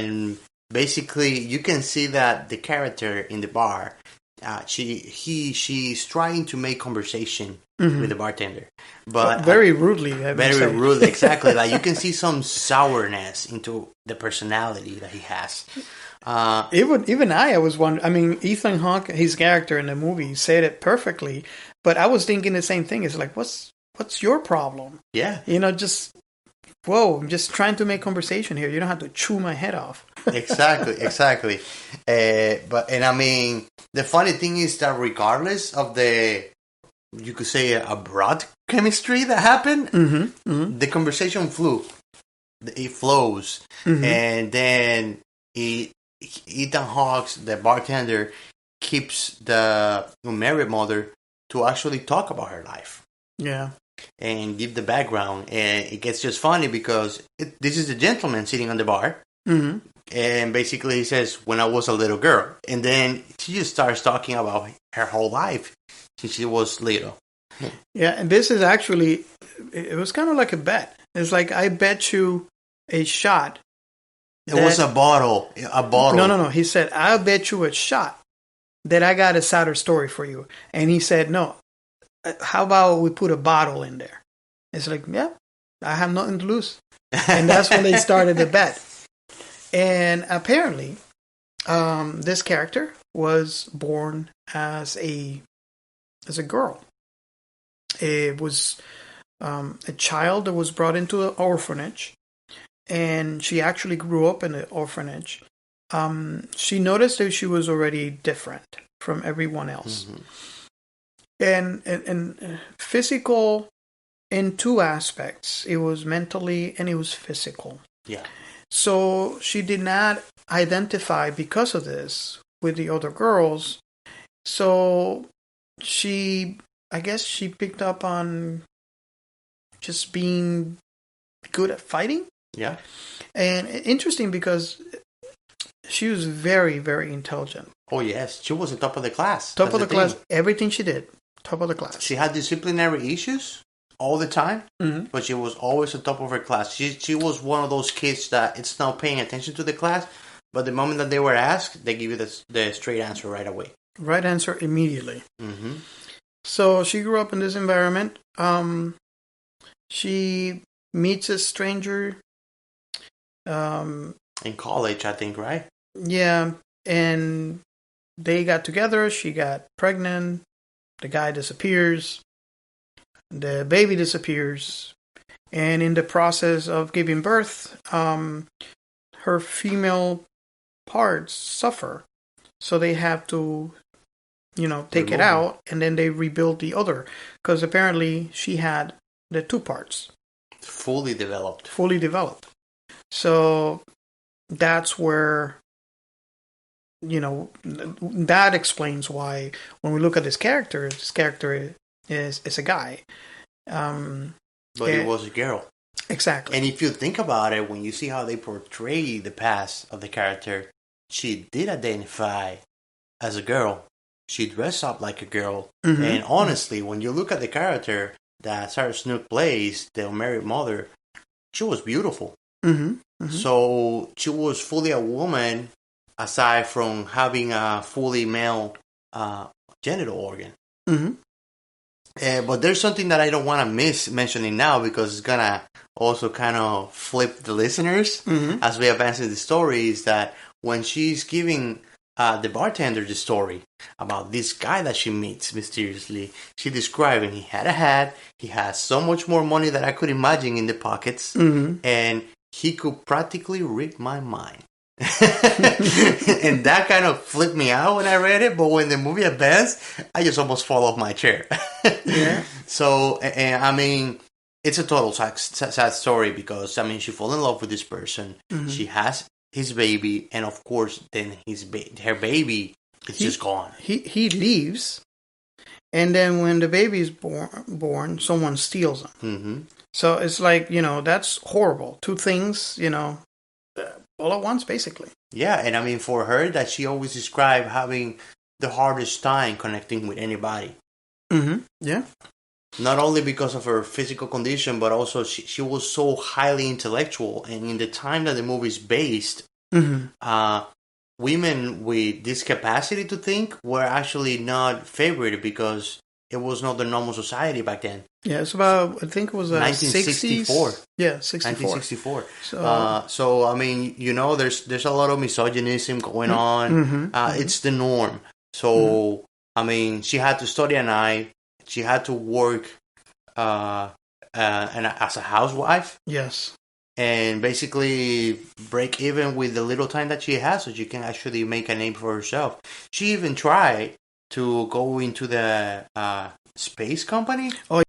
and basically you can see that the character in the bar, she's trying to make conversation with the bartender, but very rudely. Very rudely, exactly. Like you can see some sourness into the personality that he has. Even I was wondering. I mean, Ethan Hawke, his character in the movie, said it perfectly. But I was thinking the same thing. It's like, what's your problem? Yeah, just whoa. I'm just trying to make conversation here. You don't have to chew my head off. exactly. And I mean, the funny thing is that regardless of you could say a broad chemistry that happened, the conversation flew. It flows, and then Ethan Hawke, the bartender, keeps the married mother to actually talk about her life. Yeah. And give the background. And it gets just funny because this is the gentleman sitting on the bar. And basically he says, when I was a little girl. And then she just starts talking about her whole life since she was little. Yeah, and this is actually, it was kind of like a bet. It's like, I bet you a shot. It was a bottle. No. He said, I'll bet you a shot that I got a sadder story for you. And he said, no, how about we put a bottle in there? It's like, yeah, I have nothing to lose. And that's when they started the bet. And apparently, this character was born as a girl. It was a child that was brought into an orphanage, and she actually grew up in the orphanage. She noticed that she was already different from everyone else, and physical in two aspects. It was mentally and it was physical. Yeah. So she did not identify because of this with the other girls. So I guess she picked up on just being good at fighting. Yeah. And interesting because she was very, very intelligent. Oh, yes. She was on top of the class. Top of the class. Everything she did. Top of the class. She had disciplinary issues all the time, but she was always on top of her class. She was one of those kids that it's not paying attention to the class, but the moment that they were asked, they give you the straight answer right away. Right answer immediately. So she grew up in this environment. She meets a stranger. In college, I think, right? Yeah, and they got together. She got pregnant. The guy disappears. The baby disappears. And in the process of giving birth, her female parts suffer. So they have to, take it out, and then they rebuild the other. Because apparently she had the two parts. Fully developed. So that's where, that explains why when we look at this character is a guy. But it was a girl. Exactly. And if you think about it, when you see how they portray the past of the character, she did identify as a girl. She dressed up like a girl. And honestly, when you look at the character that Sarah Snook plays, the unmarried mother, she was beautiful. So she was fully a woman, aside from having a fully male genital organ. But there's something that I don't want to miss mentioning now, because it's gonna also kind of flip the listeners as we advance in the story, is that when she's giving the bartender the story about this guy that she meets mysteriously, she described him. He had a hat, he has so much more money than I could imagine in the pockets, and he could practically read my mind. And that kind of flipped me out when I read it, but when the movie advanced, I just almost fall off my chair. Yeah. So, and I mean, it's a total sad story, because, I mean, she fell in love with this person. She has his baby, and of course, then her baby is just gone. He leaves, and then when the baby is born, someone steals him. So it's like, that's horrible. Two things, all at once, basically. Yeah, and I mean, for her, that she always described having the hardest time connecting with anybody. Yeah. Not only because of her physical condition, but also she was so highly intellectual. And in the time that the movie is based, Women with this capacity to think were actually not favored because it was not the normal society back then. Yeah, it's about, I think it was 1964. 60s. Yeah, 64. 1964. So I mean, there's a lot of misogynism going on. It's the norm. So I mean, she had to study at night. She had to work and as a housewife. Yes. And basically break even with the little time that she has so she can actually make a name for herself. She even tried to go into the space company. Oh,